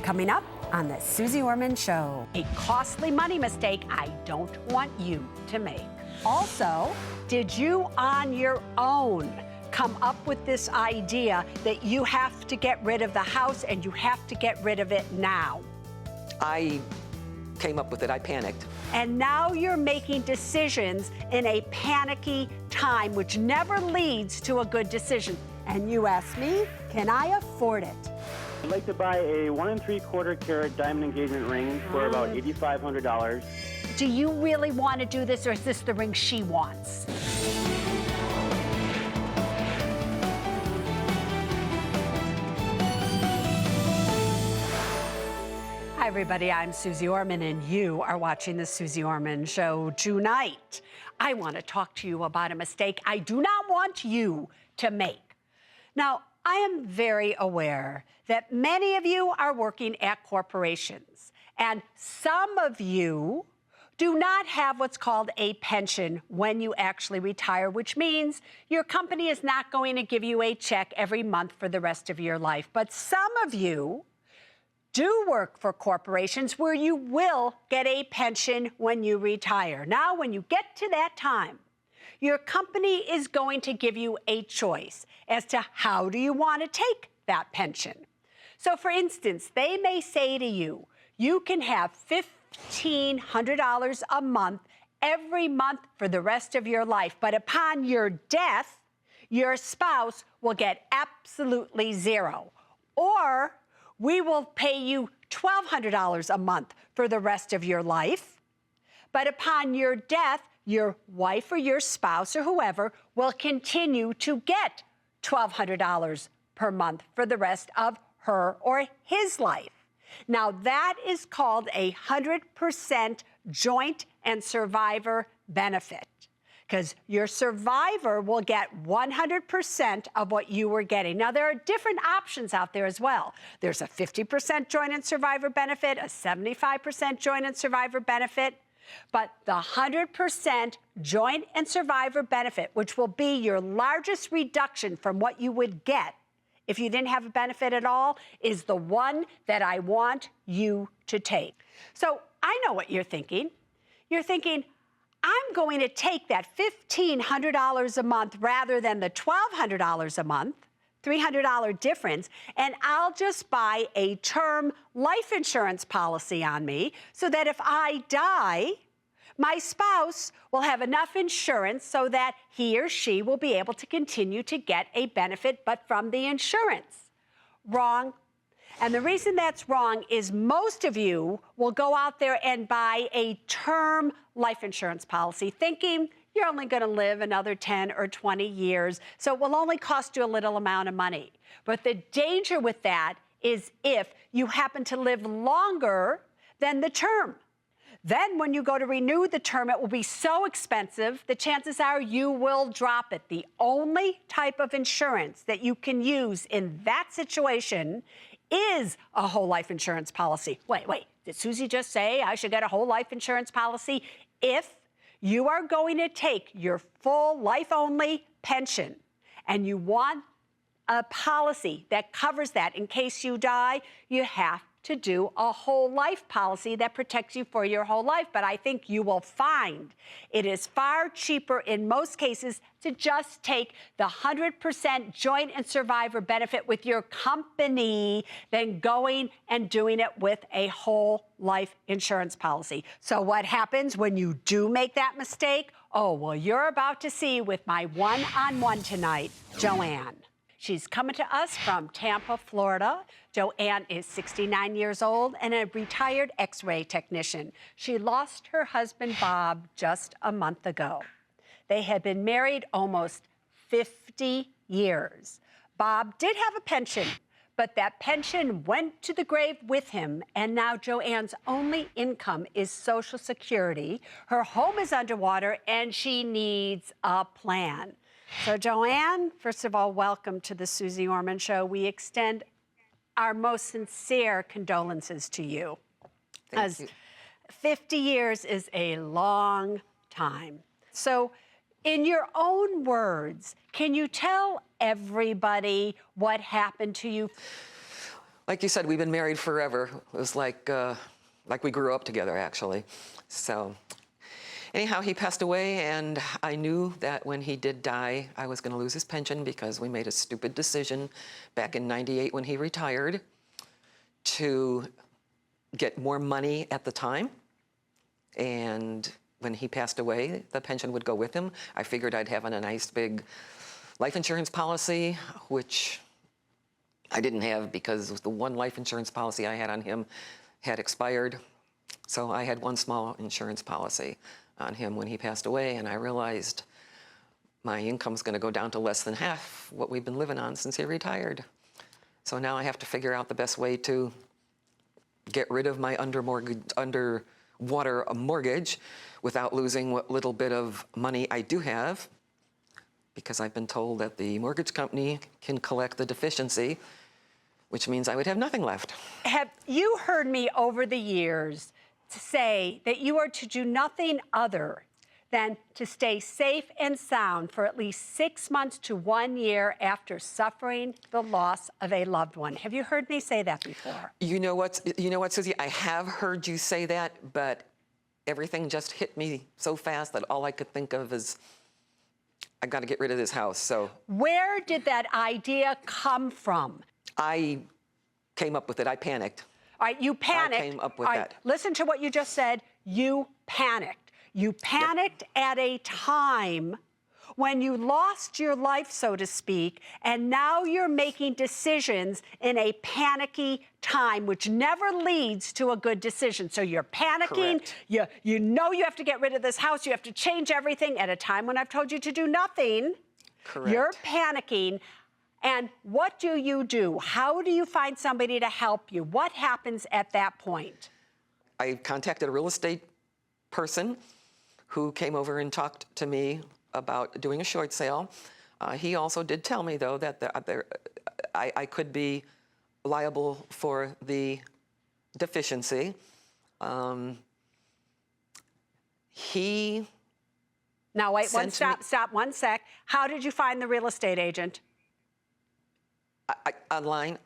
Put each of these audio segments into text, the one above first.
Coming up on the Suze Orman Show. A costly money mistake I don't want you to make. Also, did you on your own come up with this idea that you have to get rid of the house and you have to get rid of it now? I came up with it. I panicked. And now you're making decisions in a panicky time, which never leads to a good decision. And you ask me, can I afford it? I'd like to buy a 1 3/4 carat diamond engagement ring for about $8,500. Do you really want to do this, or is this the ring she wants? Hi, everybody. I'm Suze Orman, and you are watching the Suze Orman Show tonight. I want to talk to you about a mistake I do not want you to make. Now, I am very aware that many of you are working at corporations, and some of you do not have what's called a pension when you actually retire, which means your company is not going to give you a check every month for the rest of your life. But some of you do work for corporations where you will get a pension when you retire. Now, when you get to that time, your company is going to give you a choice as to how do you want to take that pension. So, for instance, they may say to you, you can have $1,500 a month every month for the rest of your life. But upon your death, your spouse will get absolutely zero. Or we will pay you $1,200 a month for the rest of your life. But upon your death, your wife or your spouse or whoever will continue to get $1,200 per month for the rest of her or his life. Now, that is called a 100% joint and survivor benefit, because your survivor will get 100% of what you were getting. Now, there are different options out there as well. There's a 50% joint and survivor benefit, a 75% joint and survivor benefit. But the 100% joint and survivor benefit, which will be your largest reduction from what you would get if you didn't have a benefit at all, is the one that I want you to take. So I know what you're thinking. You're thinking, I'm going to take that $1,500 a month rather than the $1,200 a month, $300 difference, and I'll just buy a term life insurance policy on me so that if I die, my spouse will have enough insurance so that he or she will be able to continue to get a benefit, but from the insurance. Wrong. And the reason that's wrong is most of you will go out there and buy a term life insurance policy thinking you're only going to live another 10 or 20 years, so it will only cost you a little amount of money. But the danger with that is if you happen to live longer than the term. Then when you go to renew the term, it will be so expensive, the chances are you will drop it. The only type of insurance that you can use in that situation is a whole life insurance policy. Wait, did Suze just say I should get a whole life insurance policy? If you are going to take your full life-only pension and you want a policy that covers that in case you die, you have to do a whole life policy that protects you for your whole life. But I think you will find it is far cheaper in most cases to just take the 100% joint and survivor benefit with your company than going and doing it with a whole life insurance policy. So what happens when you do make that mistake? Oh, well, you're about to see with my one-on-one tonight, Joanne. She's coming to us from Tampa, Florida. Joanne is 69 years old and a retired X-ray technician. She lost her husband, Bob, just a month ago. They had been married almost 50 years. Bob did have a pension, but that pension went to the grave with him, and now Joanne's only income is Social Security. Her home is underwater, and she needs a plan. So, Joanne, first of all, welcome to the Suze Orman Show. We extend our most sincere condolences to you. Thank you. 50 years is a long time. So, in your own words, can you tell everybody what happened to you? Like you said, we've been married forever. It was like we grew up together, actually. So anyhow, he passed away, and I knew that when he did die, I was going to lose his pension because we made a stupid decision back in '98 when he retired to get more money at the time. And when he passed away, the pension would go with him. I figured I'd have a nice big life insurance policy, which I didn't have because the one life insurance policy I had on him had expired. So I had one small insurance policy on him when he passed away, and I realized my income's going to go down to less than half what we've been living on since he retired. So now I have to figure out the best way to get rid of my underwater mortgage without losing what little bit of money I do have, because I've been told that the mortgage company can collect the deficiency, which means I would have nothing left. Have you heard me over the years say that you are to do nothing other than to stay safe and sound for at least 6 months to 1 year after suffering the loss of a loved one? Have you heard me say that before? You know what, Suze? I have heard you say that, but everything just hit me so fast that all I could think of is, I've got to get rid of this house. So where did that idea come from? I came up with it. I panicked. All right, you panicked. I came up with All right, that. listen to what you just said. You panicked. You panicked at a time when you lost your life, so to speak, and now you're making decisions in a panicky time, which never leads to a good decision. So you're panicking. Correct. You know you have to get rid of this house. You have to change everything at a time when I've told you to do nothing. Correct. You're panicking. And what do? How do you find somebody to help you? What happens at that point? I contacted a real estate person who came over and talked to me about doing a short sale. He also did tell me, though, that I could be liable for the deficiency. Now, wait, stop 1 sec. How did you find the real estate agent? Online.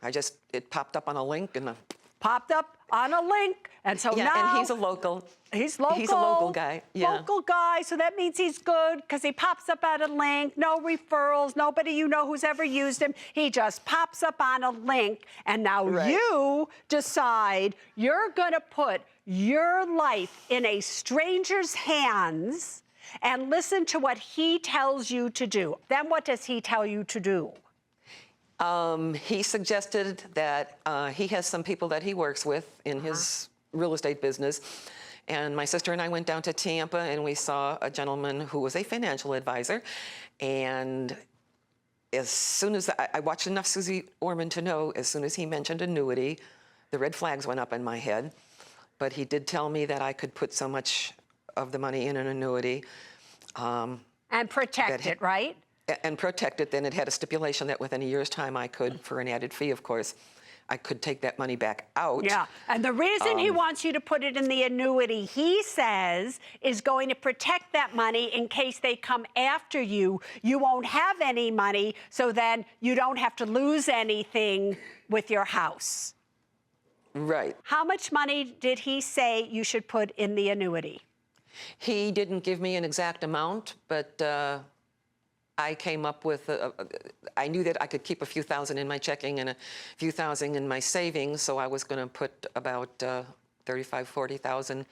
It popped up on a link, and Popped up on a link, and so yeah, now and he's a local. He's local. He's a local guy. Yeah. Local guy, so that means he's good because he pops up at a link, no referrals, nobody you know who's ever used him. He just pops up on a link, and now you decide you're going to put your life in a stranger's hands and listen to what he tells you to do. Then what does he tell you to do? He suggested that he has some people that he works with in his real estate business. And my sister and I went down to Tampa, and we saw a gentleman who was a financial advisor. And as soon as I watched enough Suze Orman to know, as soon as he mentioned annuity, the red flags went up in my head. But he did tell me that I could put so much of the money in an annuity. And protect it, right? And protect it. Then it had a stipulation that within a year's time I could, for an added fee, of course, I could take that money back out. Yeah, and the reason he wants you to put it in the annuity, he says, is going to protect that money in case they come after you. You won't have any money, so then you don't have to lose anything with your house. Right. How much money did he say you should put in the annuity? He didn't give me an exact amount, but I came up with, I knew that I could keep a few thousand in my checking and a few thousand in my savings, so I was going to put about 35, 40,000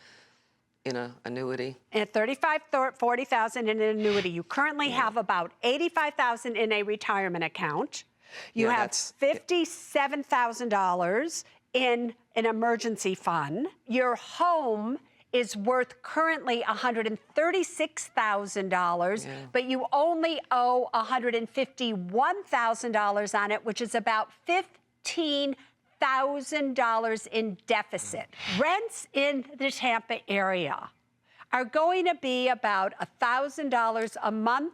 in an annuity. At 35, 40,000 in an annuity. You currently have about 85,000 in a retirement account. You have $57,000 in an emergency fund. Your home is worth currently $136,000, but you only owe $151,000 on it, which is about $15,000 in deficit. Rents in the Tampa area are going to be about $1,000 a month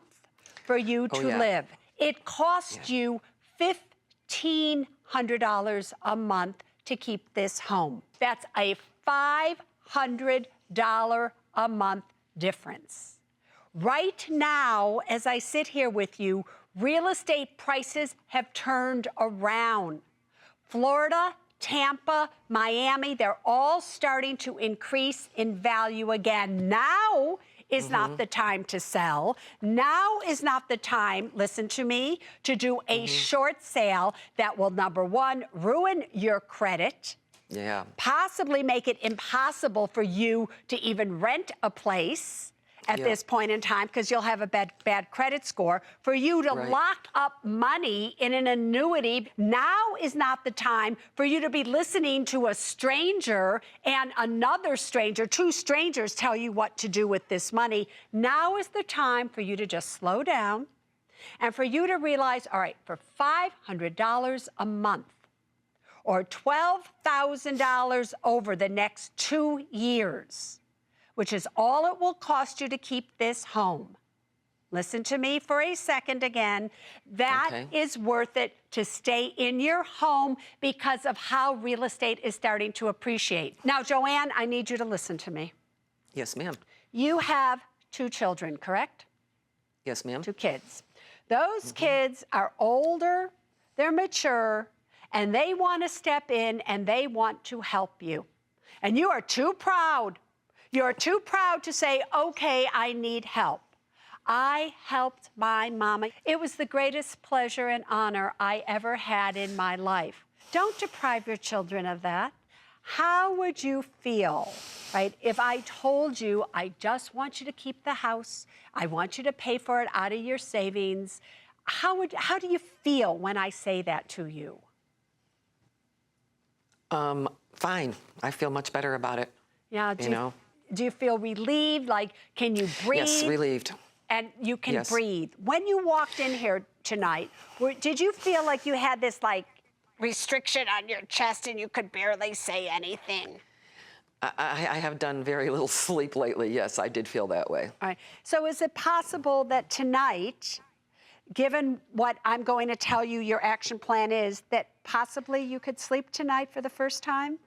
for you to live. It costs you $1,500 a month to keep this home. That's a $500 a month difference. Right now, as I sit here with you, real estate prices have turned around. Florida Tampa, Miami, they're all starting to increase in value again. Now is not the time to sell. Now is not the time, listen to me, to do a short sale that will, number one, ruin your credit. Yeah. Possibly make it impossible for you to even rent a place at this point in time because you'll have a bad credit score. For you to lock up money in an annuity, now is not the time for you to be listening to a stranger and another stranger, two strangers tell you what to do with this money. Now is the time for you to just slow down and for you to realize, all right, for $500 a month, or $12,000 over the next 2 years, which is all it will cost you to keep this home. Listen to me for a second again. That is worth it to stay in your home because of how real estate is starting to appreciate. Now, Joanne, I need you to listen to me. Yes, ma'am. You have 2 children, correct? Yes, ma'am. 2 kids. Those kids are older, they're mature, and they want to step in and they want to help you. And you are too proud. You're too proud to say, okay, I need help. I helped my mama. It was the greatest pleasure and honor I ever had in my life. Don't deprive your children of that. How would you feel, right, if I told you, I just want you to keep the house, I want you to pay for it out of your savings? How do you feel when I say that to you? Fine. I feel much better about it. Yeah, do you feel relieved? Like, can you breathe? Yes, relieved. And you can breathe. When you walked in here tonight, did you feel like you had this, like, restriction on your chest and you could barely say anything? I have done very little sleep lately. Yes, I did feel that way. All right. So is it possible that tonight, given what I'm going to tell you your action plan is, that possibly you could sleep tonight for the first time?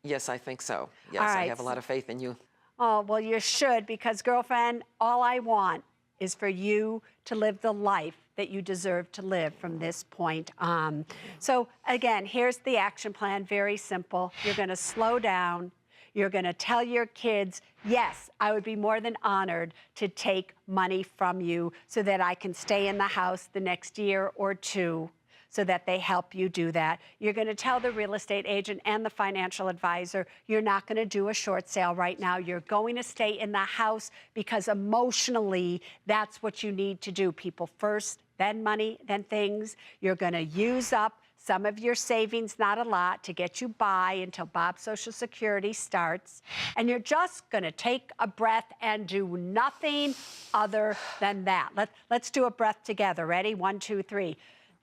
Yes, I think so. Yes, All right. I have a lot of faith in you. Oh, well, you should, because, girlfriend, all I want is for you to live the life that you deserve to live from this point on. So, again, here's the action plan, very simple. You're going to slow down. You're going to tell your kids, yes, I would be more than honored to take money from you so that I can stay in the house the next year or 2, so that they help you do that. You're going to tell the real estate agent and the financial advisor you're not going to do a short sale right now. You're going to stay in the house because emotionally, that's what you need to do. People first, then money, then things. You're going to use up some of your savings, not a lot, to get you by until Bob's Social Security starts. And you're just going to take a breath and do nothing other than that. Let's do a breath together. Ready? 1, 2, 3.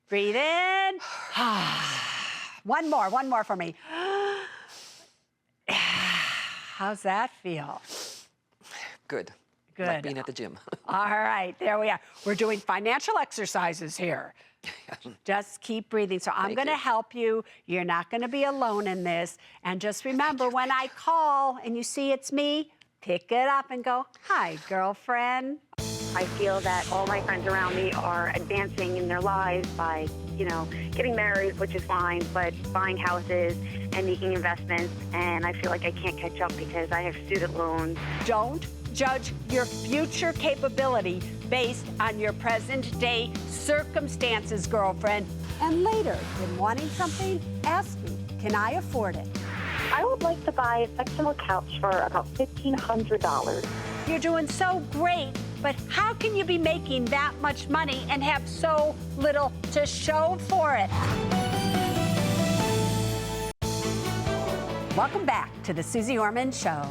Breathe in. One more for me. How's that feel? Good. Good. Like being at the gym. All right, there we are. We're doing financial exercises here. Just keep breathing. So I'm going to help you. You're not going to be alone in this. And just remember, when I call and you see it's me, pick it up and go, hi, girlfriend. I feel that all my friends around me are advancing in their lives by, getting married, which is fine, but buying houses and making investments. And I feel like I can't catch up because I have student loans. Don't judge your future capability based on your present day circumstances, girlfriend. And later, when wanting something, ask me, can I afford it? I would like to buy a sectional couch for about $1,500. You're doing so great, but how can you be making that much money and have so little to show for it? Welcome back to the Suze Orman Show.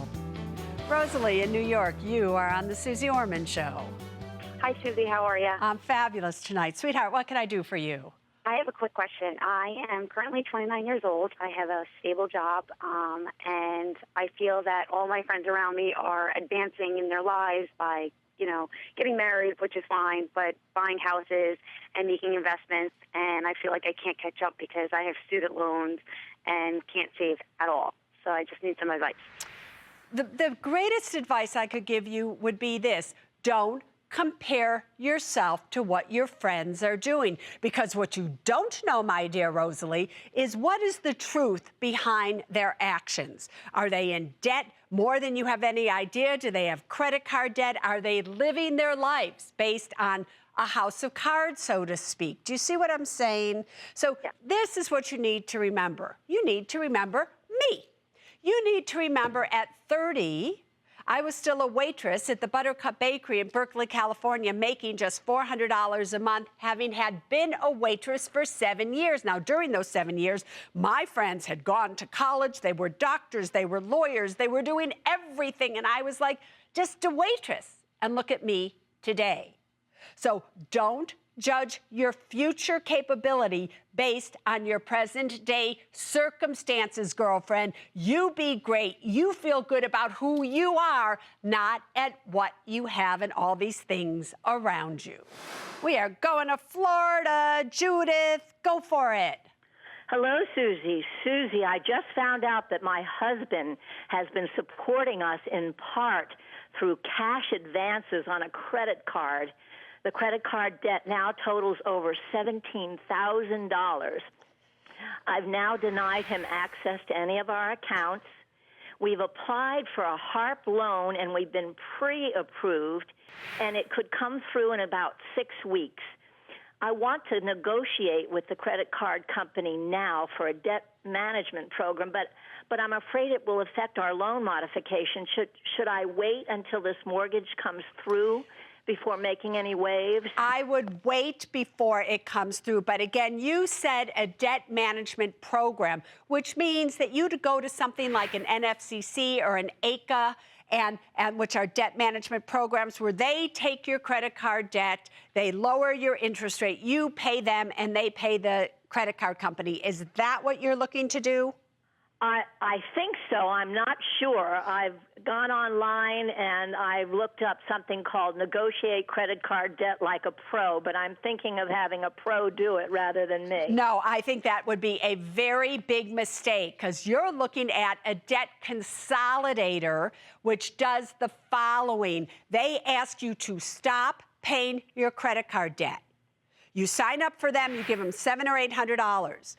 Rosalie in New York, you are on the Suze Orman Show. Hi, Susie. How are you? I'm fabulous tonight. Sweetheart, what can I do for you? I have a quick question. I am currently 29 years old. I have a stable job, and I feel that all my friends around me are advancing in their lives by, getting married, which is fine, but buying houses and making investments. And I feel like I can't catch up because I have student loans and can't save at all. So I just need some advice. The greatest advice I could give you would be this. Don't compare yourself to what your friends are doing. Because what you don't know, my dear Rosalie, is what is the truth behind their actions. Are they in debt more than you have any idea? Do they have credit card debt? Are they living their lives based on a house of cards, so to speak? Do you see what I'm saying? So this is what you need to remember. You need to remember me. You need to remember at 30, I was still a waitress at the Buttercup Bakery in Berkeley, California, making just $400 a month, having had been a waitress for 7 years. Now, during those 7 years, my friends had gone to college. They were doctors. They were lawyers. They were doing everything. And I was like, just a waitress. And look at me today. So don't judge your future capability based on your present day circumstances, girlfriend. You be great. You feel good about who you are, not at what you have and all these things around you. We are going to Florida. Judith, go for it. Hello, Susie. Susie, I just found out that my husband has been supporting us in part through cash advances on a credit card. The credit card debt now totals over $17,000. I've now denied him access to any of our accounts. We've applied for a HARP loan, and we've been pre-approved, and it could come through in about 6 weeks. I want to negotiate with the credit card company now for a debt management program, but I'm afraid it will affect our loan modification. Should I wait until this mortgage comes through before making any waves? I would wait before it comes through. But again, you said a debt management program, which means that you'd go to something like an NFCC or an ACA, and which are debt management programs where they take your credit card debt, they lower your interest rate, you pay them, and they pay the credit card company. Is that what you're looking to do? I think so. I'm not sure. I've gone online and I've looked up something called Negotiate Credit Card Debt Like a Pro, but I'm thinking of having a pro do it rather than me. No, I think that would be a very big mistake because you're looking at a debt consolidator, which does the following. They ask you to stop paying your credit card debt. You sign up for them, you give them $700 or $800.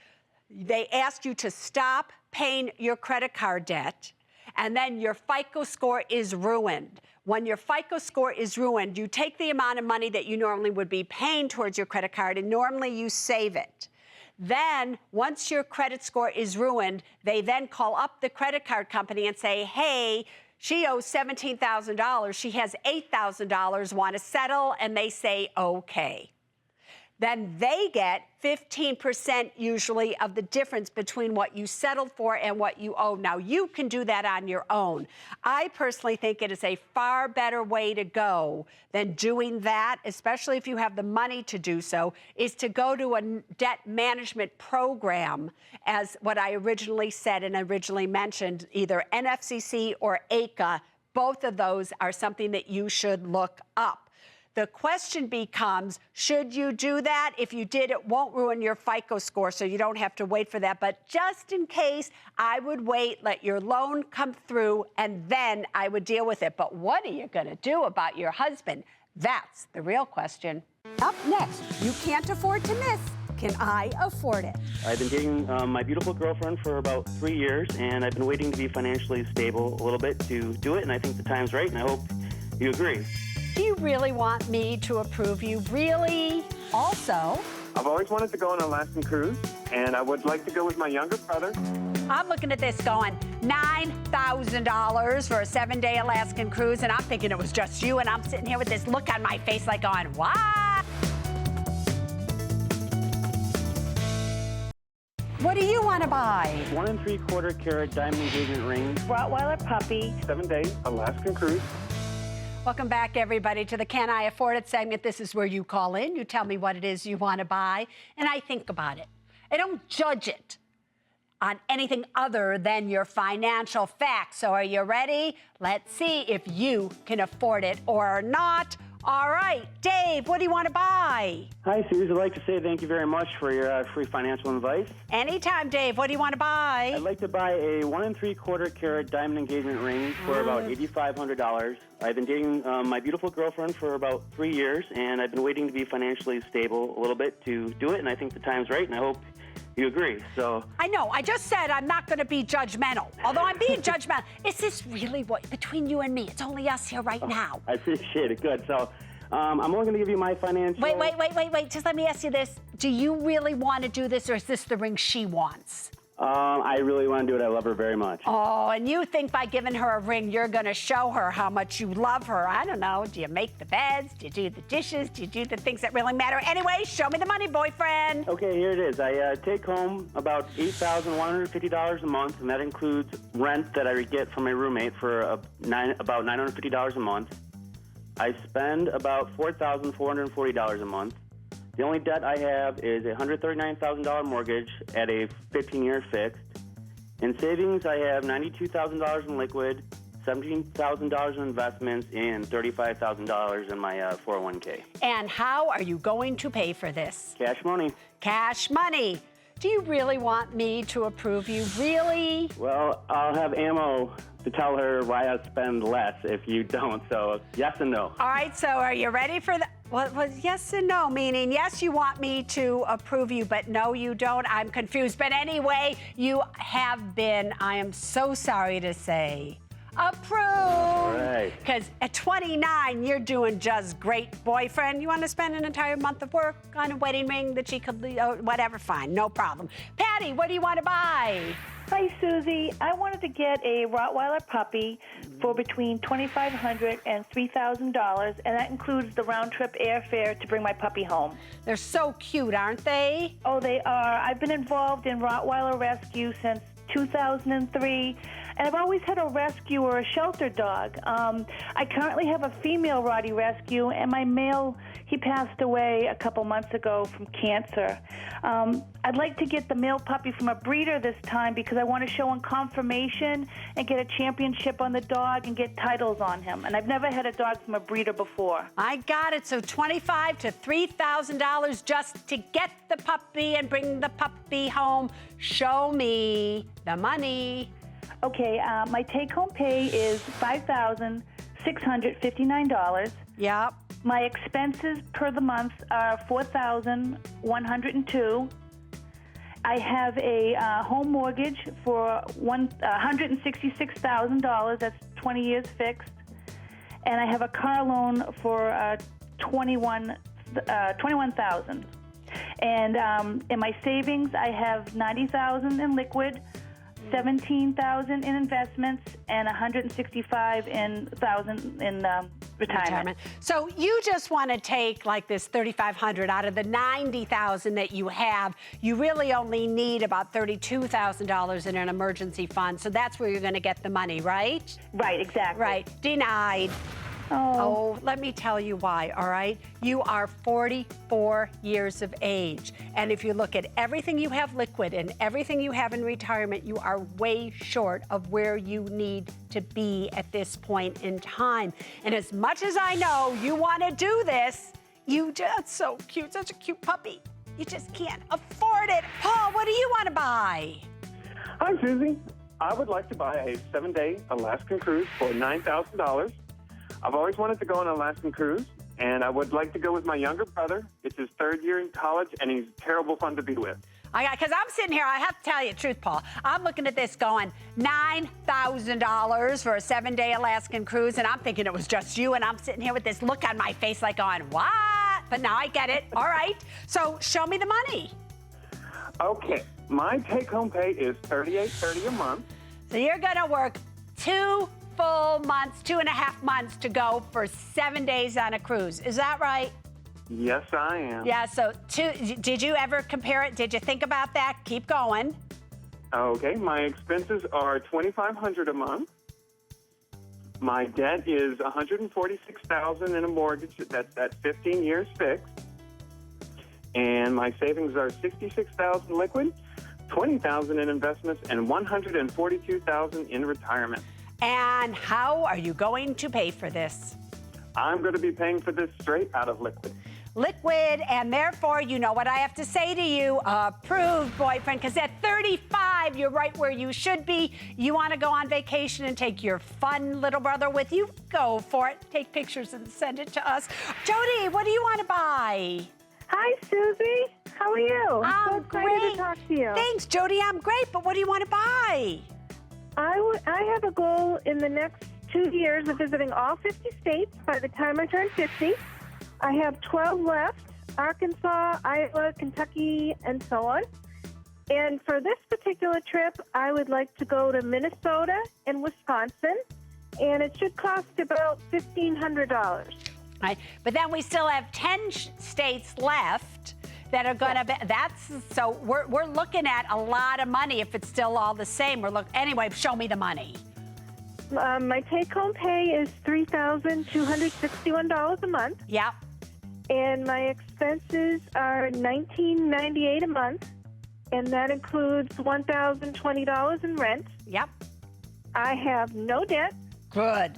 They ask you to stop paying your credit card debt, and then your FICO score is ruined. When your FICO score is ruined, you take the amount of money that you normally would be paying towards your credit card, and normally you save it. Then, once your credit score is ruined, they then call up the credit card company and say, hey, she owes $17,000. She has $8,000, want to settle? And they say, okay. Then they get 15% usually of the difference between what you settled for and what you owe. Now, you can do that on your own. I personally think it is a far better way to go than doing that, especially if you have the money to do so, is to go to a debt management program, as what I originally said and originally mentioned, either NFCC or ACA. Both of those are something that you should look up. The question becomes, should you do that? If you did, it won't ruin your FICO score, so you don't have to wait for that. But just in case, I would wait, let your loan come through, and then I would deal with it. But what are you going to do about your husband? That's the real question. Up next, you can't afford to miss. Can I afford it? I've been dating my beautiful girlfriend for about 3 years, and I've been waiting to be financially stable a little bit to do it, and I think the time's right, and I hope you agree. Do you really want me to approve you? Really? Also, I've always wanted to go on an Alaskan cruise, and I would like to go with my younger brother. I'm looking at this going, $9,000 for a 7-day Alaskan cruise, and I'm thinking it was just you, and I'm sitting here with this look on my face like going, what? What do you want to buy? 1 3/4 carat diamond engagement ring. Rottweiler puppy. 7-day Alaskan cruise. Welcome back, everybody, to the Can I Afford It segment. This is where you call in. You tell me what it is you want to buy, and I think about it. I don't judge it on anything other than your financial facts. So are you ready? Let's see if you can afford it or not. All right, Dave, what do you want to buy? Hi, Suze. I'd like to say thank you very much for your free financial advice. Anytime, Dave. What do you want to buy? I'd like to buy a 1 3/4 carat diamond engagement ring for about $8,500. I've been dating my beautiful girlfriend for about 3 years, and I've been waiting to be financially stable a little bit to do it, and I think the time's right, and I hope you agree. So I know. I just said I'm not going to be judgmental. Although I'm being judgmental. Is this really what, between you and me? It's only us here right now. I appreciate it. Good. So I'm only going to give you my financial... Wait. Just let me ask you this. Do you really want to do this, or is this the ring she wants? I really want to do it. I love her very much. Oh, and you think by giving her a ring, you're going to show her how much you love her. I don't know. Do you make the beds? Do you do the dishes? Do you do the things that really matter? Anyway, show me the money, boyfriend. Okay, here it is. I take home about $8,150 a month, and that includes rent that I get from my roommate for about $950 a month. I spend about $4,440 a month. The only debt I have is a $139,000 mortgage at a 15-year fixed. In savings, I have $92,000 in liquid, $17,000 in investments, and $35,000 in my 401k. And how are you going to pay for this? Cash money. Cash money. Do you really want me to approve you? Really? Well, I'll have ammo to tell her why I spend less if you don't, so yes and no. All right, so are you ready for that? Well, yes and no, meaning yes, you want me to approve you, but no, you don't. I'm confused. But anyway, you have been, I am so sorry to say, approved. All right. Because at 29, you're doing just great, boyfriend. You want to spend an entire month of work on a wedding ring that she could, whatever, fine, no problem. Patty, what do you want to buy? Hi, Susie. I wanted to get a Rottweiler puppy for between $2,500 and $3,000, and that includes the round-trip airfare to bring my puppy home. They're so cute, aren't they? Oh, they are. I've been involved in Rottweiler rescue since 2003, and I've always had a rescue or a shelter dog. I currently have a female Rottie rescue, and my male, he passed away a couple months ago from cancer. I'd like to get the male puppy from a breeder this time because I want to show him confirmation and get a championship on the dog and get titles on him. And I've never had a dog from a breeder before. I got it. So $2,500 to $3,000 just to get the puppy and bring the puppy home. Show me the money. Okay, my take-home pay is $5,659. Yep. My expenses per the month are $4,102. I have a home mortgage for $166,000. That's 20 years fixed, and I have a car loan for $21,000. And in my savings, I have $90,000 in liquid, $17,000 in investments, and $165,000 in retirement. So you just want to take like this $3,500 out of the $90,000 that you have. You really only need about $32,000 in an emergency fund. So that's where you're going to get the money, right? Right, exactly. Right. Denied. Oh, let me tell you why, all right? You are 44 years of age. And if you look at everything you have liquid and everything you have in retirement, you are way short of where you need to be at this point in time. And as much as I know you want to do this, you just so cute, such a cute puppy. You just can't afford it. Paul, what do you want to buy? Hi, Susie. I would like to buy a 7-day Alaskan cruise for $9,000. I've always wanted to go on an Alaskan cruise, and I would like to go with my younger brother. It's his 3rd year in college, and he's terrible fun to be with. Because I'm sitting here, I have to tell you the truth, Paul. I'm looking at this going, $9,000 for a 7-day Alaskan cruise, and I'm thinking it was just you, and I'm sitting here with this look on my face like going, what? But now I get it. All right. So show me the money. Okay. My take-home pay is $38.30 a month. So you're going to work 2 full months, 2.5 months to go for 7 days on a cruise. Is that right? Yes, I am. Yeah, so did you ever compare it? Did you think about that? Keep going. Okay, my expenses are $2,500 a month. My debt is $146,000 in a mortgage that's at 15 years fixed. And my savings are $66,000 liquid, $20,000 in investments, and $142,000 in retirement. And how are you going to pay for this? I'm going to be paying for this straight out of liquid. Liquid, and therefore, you know what I have to say to you, approved, boyfriend, because at 35, you're right where you should be. You want to go on vacation and take your fun little brother with you? Go for it. Take pictures and send it to us. Jody, what do you want to buy? Hi, Susie. How are you? I'm so excited great. to talk to you. Thanks, Jody. I'm great, but what do you want to buy? I have a goal in the next 2 years of visiting all 50 states by the time I turn 50. I have 12 left, Arkansas, Iowa, Kentucky, and so on. And for this particular trip, I would like to go to Minnesota and Wisconsin, and it should cost about $1,500. Right. But then we still have 10 states left that are going to be, so we're looking at a lot of money if it's still all the same. Anyway, show me the money. My take-home pay is $3,261 a month. Yep. And my expenses are $1,998 a month, and that includes $1,020 in rent. Yep. I have no debt. Good.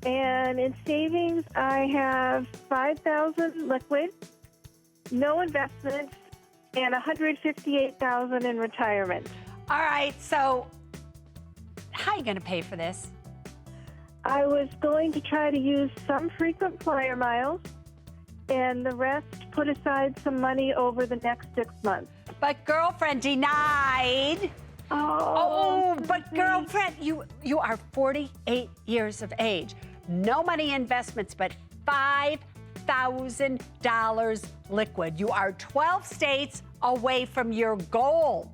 And in savings, I have $5,000 liquid, no investments, and $158,000 in retirement. All right, so how are you going to pay for this? I was going to try to use some frequent flyer miles, and the rest put aside some money over the next 6 months. But girlfriend denied. Oh, but girlfriend, you are 48 years of age. No money investments, but $5,000 liquid. You are 12 states away from your goal.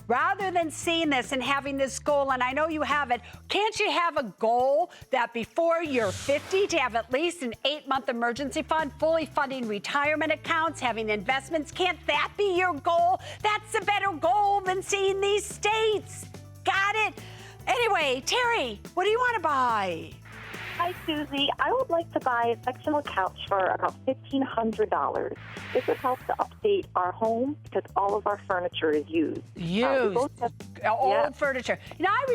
Rather than seeing this and having this goal, and I know you have it, can't you have a goal that before you're 50 to have at least an 8-month emergency fund, fully funding retirement accounts, having investments? Can't that be your goal? That's a better goal than seeing these states. Got it? Anyway, Terry, what do you want to buy? Hi, Susie. I would like to buy a sectional couch for about $1,500. This would help to update our home because all of our furniture is used. Old furniture. You know, I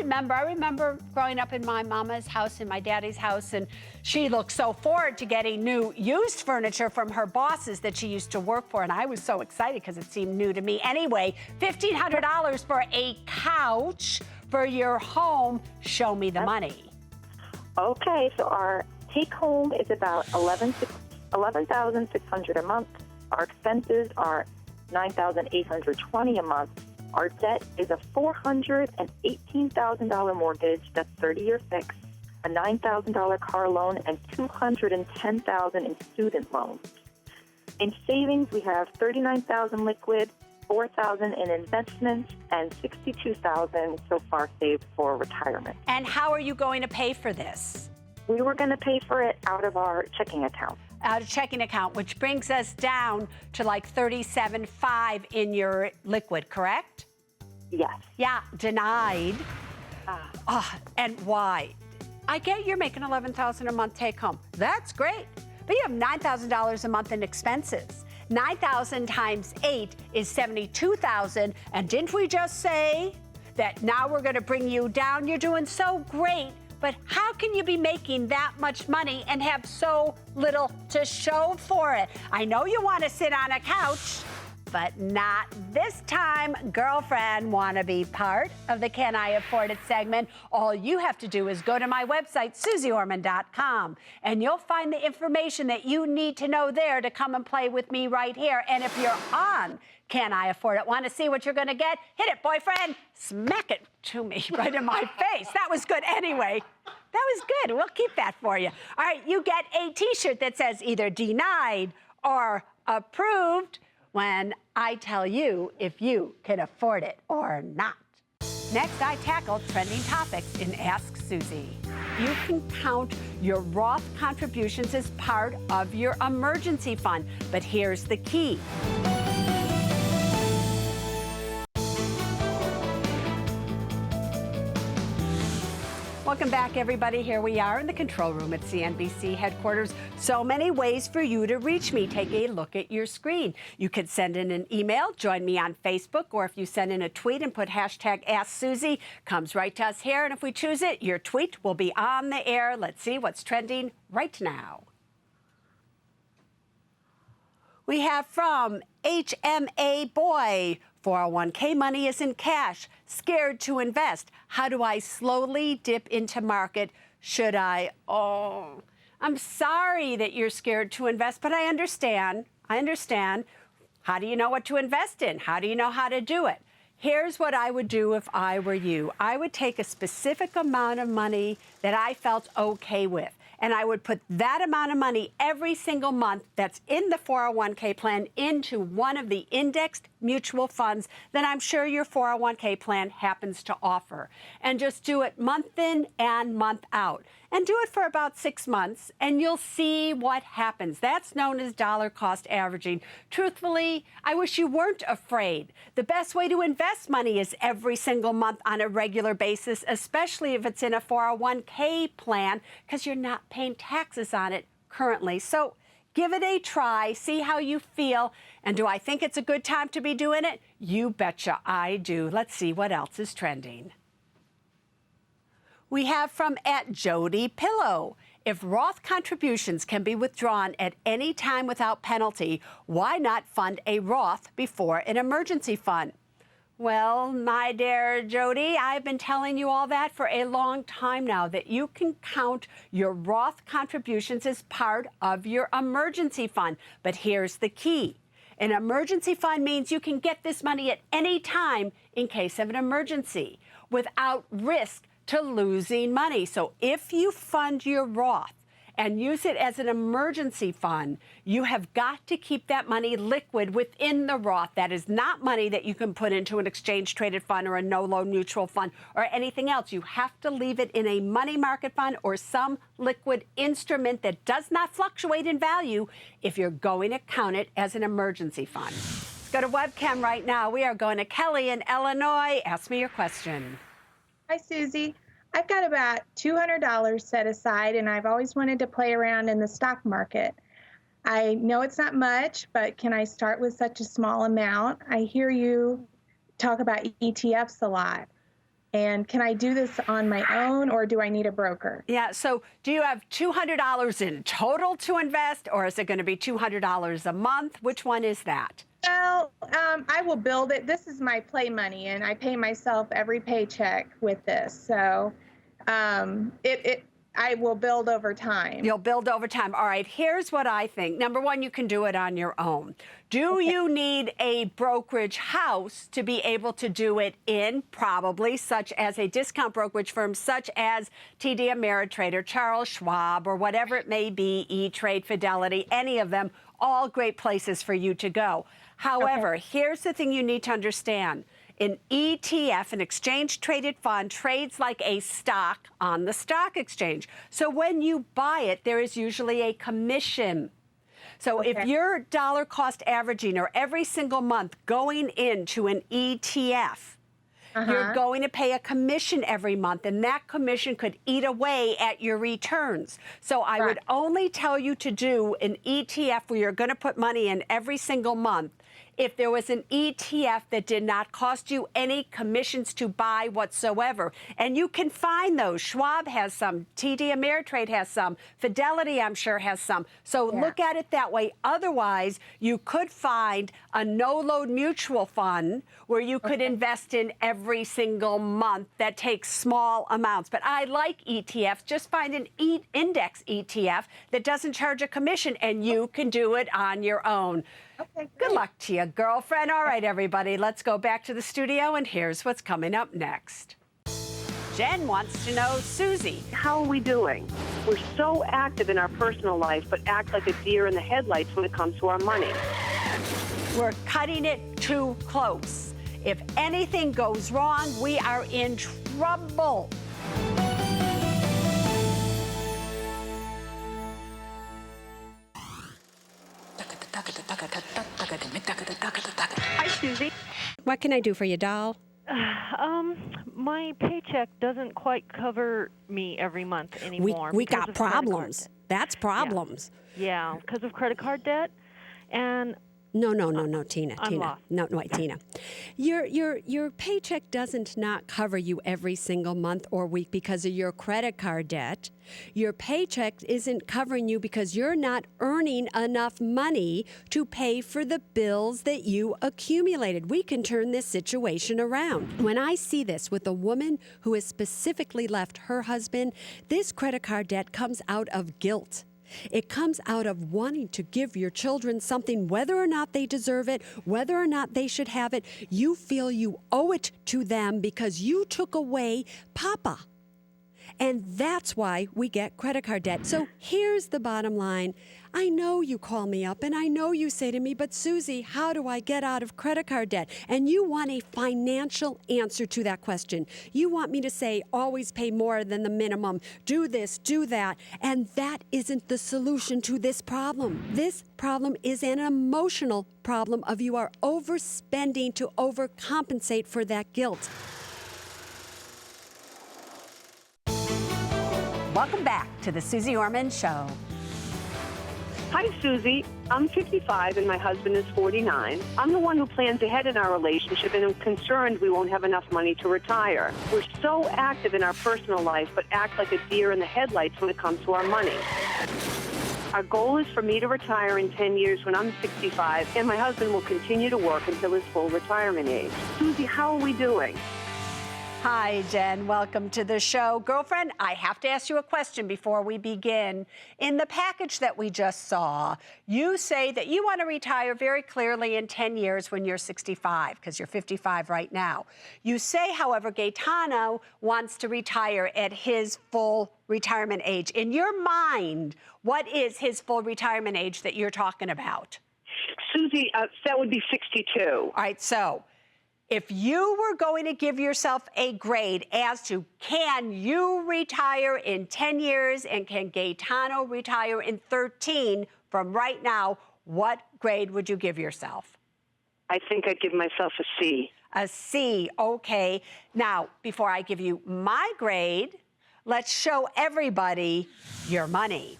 remember growing up in my mama's house and my daddy's house, and she looked so forward to getting new used furniture from her bosses that she used to work for, and I was so excited because it seemed new to me. Anyway, $1,500 for a couch for your home. Show me the money. Okay, so our take-home is about $11,600 a month. Our expenses are $9,820 a month. Our debt is a $418,000 mortgage that's 30-year fixed, a $9,000 car loan, and $210,000 in student loans. In savings, we have $39,000 liquid, $4,000 in investments, and $62,000 so far saved for retirement. And how are you going to pay for this? We were going to pay for it out of our checking account. Out of checking account, which brings us down to like $37,500 in your liquid, correct? Yes. Yeah, denied. And why? I get you're making $11,000 a month take home. That's great. But you have $9,000 a month in expenses. 9,000 times 8 is 72,000. And didn't we just say that now we're going to bring you down? You're doing so great. But how can you be making that much money and have so little to show for it? I know you want to sit on a couch, but not this time. Girlfriend, want to be part of the Can I Afford It segment? All you have to do is go to my website, SuzeOrman.com, and you'll find the information that you need to know there to come and play with me right here. And if you're on Can I Afford It, want to see what you're going to get? Hit it, boyfriend. Smack it to me right in my face. That was good anyway. That was good. We'll keep that for you. All right, you get a T-shirt that says either denied or approved when I tell you if you can afford it or not. Next, I tackle trending topics in Ask Susie. You can count your Roth contributions as part of your emergency fund, but here's the key. Welcome back, everybody. Here we are in the control room at CNBC headquarters. So many ways for you to reach me. Take a look at your screen. You could send in an email, join me on Facebook, or if you send in a tweet and put hashtag AskSusie, comes right to us here. And if we choose it, your tweet will be on the air. Let's see what's trending right now. We have from HMA Boy, 401k money isn't cash, scared to invest. How do I slowly dip into market? Should I? Oh, I'm sorry that you're scared to invest, but I understand. How do you know what to invest in? How do you know how to do it? Here's what I would do if I were you. I would take a specific amount of money that I felt okay with, and I would put that amount of money every single month that's in the 401k plan into one of the indexed mutual funds that I'm sure your 401k plan happens to offer. And just do it month in and month out. And do it for about 6 months, and you'll see what happens. That's known as dollar cost averaging. Truthfully, I wish you weren't afraid. The best way to invest money is every single month on a regular basis, especially if it's in a 401k plan, because you're not paying taxes on it currently. So give it a try, see how you feel. And do I think it's a good time to be doing it? You betcha I do. Let's see what else is trending. We have from @JodyPillow. If Roth contributions can be withdrawn at any time without penalty, why not fund a Roth before an emergency fund? Well, my dear Jody, I've been telling you all that for a long time now, that you can count your Roth contributions as part of your emergency fund. But here's the key. An emergency fund means you can get this money at any time in case of an emergency without risk to losing money. So if you fund your Roth and use it as an emergency fund, you have got to keep that money liquid within the Roth. That is not money that you can put into an exchange-traded fund or a no-load mutual fund or anything else. You have to leave it in a money market fund or some liquid instrument that does not fluctuate in value if you're going to count it as an emergency fund. Let's go to webcam right now. We are going to Kelly in Illinois. Ask me your question. Hi, Susie. I've got about $200 set aside, and I've always wanted to play around in the stock market. I know it's not much, but can I start with such a small amount? I hear you talk about ETFs a lot. And can I do this on my own, or do I need a broker? Yeah, so do you have $200 in total to invest, or is it going to be $200 a month? Which one is that? Well, I will build it. This is my play money, and I pay myself every paycheck with this. So I will build over time. You'll build over time. All right, here's what I think. Number one, you can do it on your own. Do you need a brokerage house to be able to do it in? Probably, such as a discount brokerage firm such as TD Ameritrade or Charles Schwab or whatever it may be, E-Trade, Fidelity, any of them, all great places for you to go. However, here's the thing you need to understand. An ETF, an exchange-traded fund, trades like a stock on the stock exchange. So when you buy it, there is usually a commission. So if you're dollar cost averaging or every single month going into an ETF, you're going to pay a commission every month, and that commission could eat away at your returns. So I would only tell you to do an ETF where you're going to put money in every single month if there was an ETF that did not cost you any commissions to buy whatsoever. And you can find those. Schwab has some. TD Ameritrade has some. Fidelity, I'm sure, has some. So look at it that way. Otherwise, you could find a no-load mutual fund where you could invest in every single month that takes small amounts. But I like ETFs. Just find an index ETF that doesn't charge a commission, and you can do it on your own. Good luck to you, girlfriend. All right, everybody, let's go back to the studio, and here's what's coming up next. Jen wants to know, Susie, how are we doing? We're so active in our personal life, but act like a deer in the headlights when it comes to our money. We're cutting it too close. If anything goes wrong, we are in trouble. Hi, Susie. What can I do for you, doll? My paycheck doesn't quite cover me every month anymore. We got problems. That's problems. Yeah, because of credit card debt. And No, Tina. I'm Tina. lost. No, wait, Tina. Your paycheck doesn't not cover you every single month or week because of your credit card debt. Your paycheck isn't covering you because you're not earning enough money to pay for the bills that you accumulated. We can turn this situation around. When I see this with a woman who has specifically left her husband, this credit card debt comes out of guilt. It comes out of wanting to give your children something, whether or not they deserve it, whether or not they should have it. You feel you owe it to them because you took away Papa. And that's why we get credit card debt. So here's the bottom line. I know you call me up and I know you say to me, but Susie, how do I get out of credit card debt? And you want a financial answer to that question. You want me to say, always pay more than the minimum, do this, do that. And that isn't the solution to this problem. This problem is an emotional problem of you are overspending to overcompensate for that guilt. Welcome back to the Suze Orman Show. Hi, Susie. I'm 55 and my husband is 49. I'm the one who plans ahead in our relationship and I'm concerned we won't have enough money to retire. We're so active in our personal life but act like a deer in the headlights when it comes to our money. Our goal is for me to retire in 10 years when I'm 65 and my husband will continue to work until his full retirement age. Susie, how are we doing? Hi, Jen. Welcome to the show. Girlfriend, I have to ask you a question before we begin. In the package that we just saw, you say that you want to retire very clearly in 10 years when you're 65, because you're 55 right now. You say, however, Gaetano wants to retire at his full retirement age. In your mind, what is his full retirement age that you're talking about? Susie, that would be 62. All right, so if you were going to give yourself a grade as to can you retire in 10 years and can Gaetano retire in 13 from right now, what grade would you give yourself? I think I'd give myself a C. A C, okay. Now, before I give you my grade, let's show everybody your money.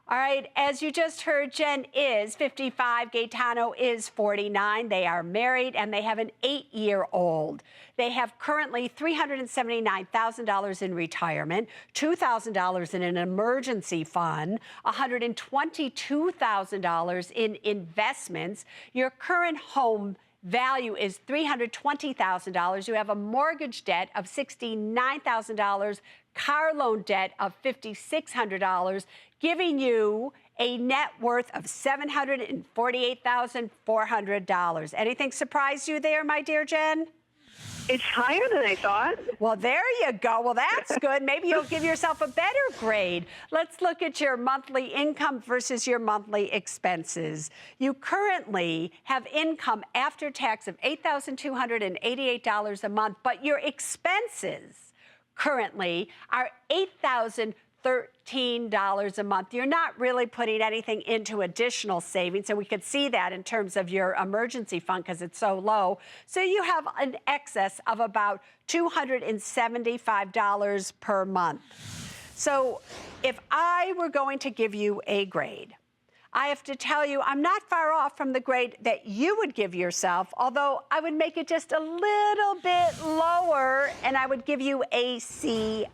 All right, as you just heard, Jen is 55, Gaetano is 49. They are married and they have an 8-year-old. They have currently $379,000 in retirement, $2,000 in an emergency fund, $122,000 in investments. Your current home value is $320,000. You have a mortgage debt of $69,000, car loan debt of $5,600, giving you a net worth of $748,400. Anything surprise you there, my dear Jen? It's higher than I thought. Well, there you go. Well, that's good. Maybe you'll give yourself a better grade. Let's look at your monthly income versus your monthly expenses. You currently have income after tax of $8,288 a month, but your expenses currently are $8,013 a month. You're not really putting anything into additional savings, and we could see that in terms of your emergency fund because it's so low. So you have an excess of about $275 per month. So if I were going to give you a grade, I have to tell you, I'm not far off from the grade that you would give yourself, although I would make it just a little bit lower, and I would give you a C-.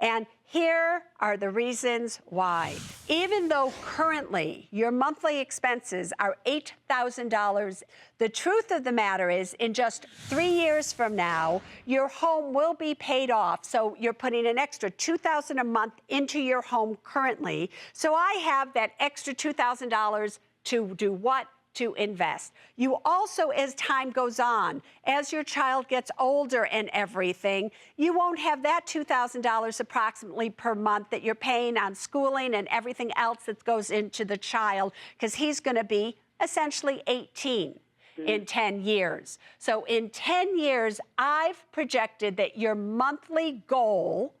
And here are the reasons why. Even though currently your monthly expenses are $8,000, the truth of the matter is in just 3 years from now, your home will be paid off. So you're putting an extra $2,000 a month into your home currently. So I have that extra $2,000 to do what? To invest. You also, as time goes on, as your child gets older and everything, you won't have that $2,000 approximately per month that you're paying on schooling and everything else that goes into the child, because he's going to be essentially 18 in 10 years. So in 10 years, I've projected that your monthly goal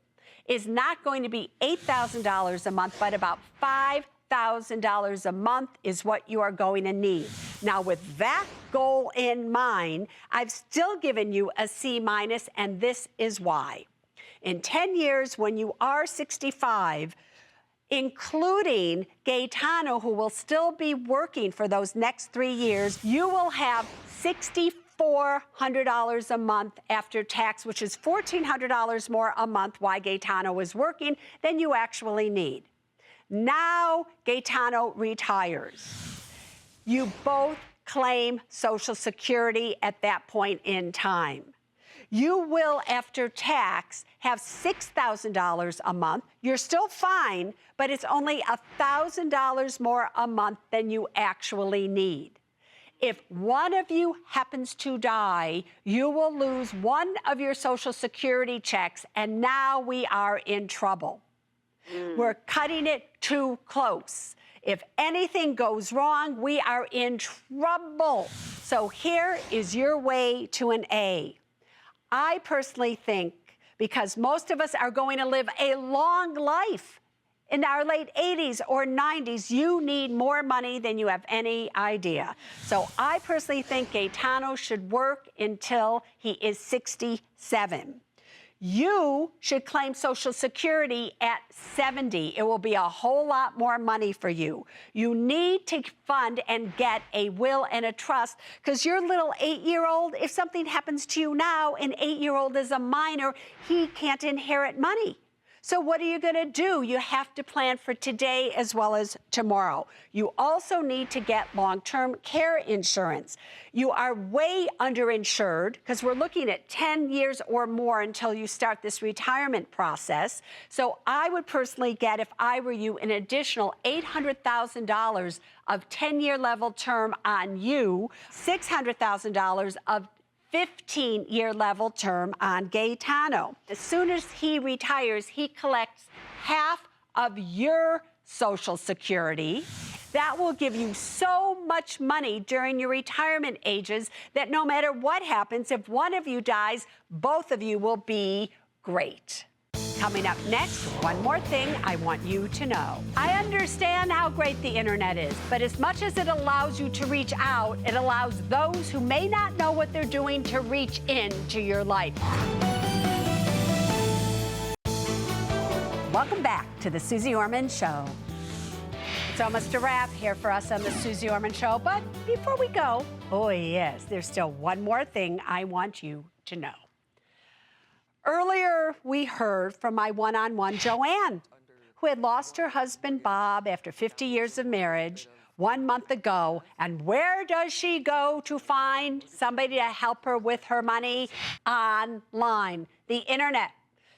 is not going to be $8,000 a month, but about $5,000 a month is what you are going to need. Now, with that goal in mind, I've still given you a C-, and this is why. In 10 years, when you are 65, including Gaetano, who will still be working for those next 3 years, you will have $6,400 a month after tax, which is $1,400 more a month while Gaetano is working than you actually need. Now Gaetano retires. You both claim Social Security at that point in time. You will, after tax, have $6,000 a month. You're still fine, but it's only $1,000 more a month than you actually need. If one of you happens to die, you will lose one of your Social Security checks, and now we are in trouble. We're cutting it too close. If anything goes wrong, we are in trouble. So here is your way to an A. I personally think, because most of us are going to live a long life in our late 80s or 90s, you need more money than you have any idea. So I personally think Gaetano should work until he is 67. You should claim Social Security at 70. It will be a whole lot more money for you. You need to fund and get a will and a trust, because your little 8-year-old, if something happens to you now, an 8-year-old is a minor, he can't inherit money. So what are you going to do? You have to plan for today as well as tomorrow. You also need to get long-term care insurance. You are way underinsured, because we're looking at 10 years or more until you start this retirement process. So I would personally get, if I were you, an additional $800,000 of 10-year level term on you, $600,000 of 15-year level term on Gaetano. As soon as he retires, he collects half of your Social Security. That will give you so much money during your retirement ages that no matter what happens, if one of you dies, both of you will be great. Coming up next, one more thing I want you to know. I understand how great the internet is, but as much as it allows you to reach out, it allows those who may not know what they're doing to reach into your life. Welcome back to the Suze Orman Show. It's almost a wrap here for us on the Suze Orman Show, but before we go, oh yes, there's still one more thing I want you to know. Earlier, we heard from my one-on-one Joanne, who had lost her husband, Bob, after 50 years of marriage 1 month ago. And where does she go to find somebody to help her with her money? Online, the internet.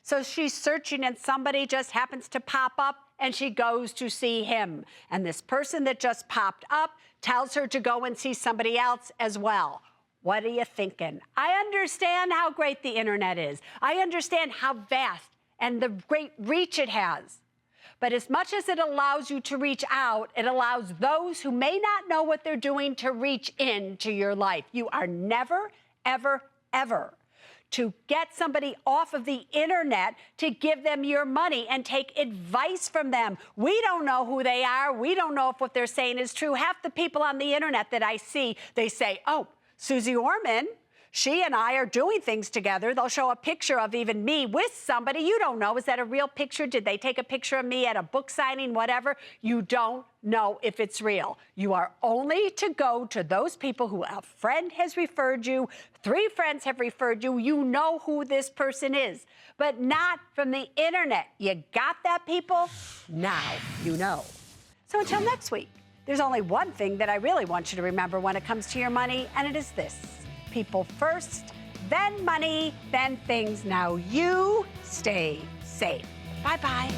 So she's searching, and somebody just happens to pop up, and she goes to see him. And this person that just popped up tells her to go and see somebody else as well. What are you thinking? I understand how great the internet is. I understand how vast and the great reach it has. But as much as it allows you to reach out, it allows those who may not know what they're doing to reach into your life. You are never, ever, ever to get somebody off of the internet to give them your money and take advice from them. We don't know who they are. We don't know if what they're saying is true. Half the people on the internet that I see, they say, oh, Suze Orman, she and I are doing things together. They'll show a picture of even me with somebody. You don't know, is that a real picture? Did they take a picture of me at a book signing, whatever? You don't know if it's real. You are only to go to those people who a friend has referred you, 3 friends have referred you. You know who this person is, but not from the internet. You got that, people? Now you know. So until next week, there's only one thing that I really want you to remember when it comes to your money, and it is this: people first, then money, then things. Now you stay safe. Bye-bye.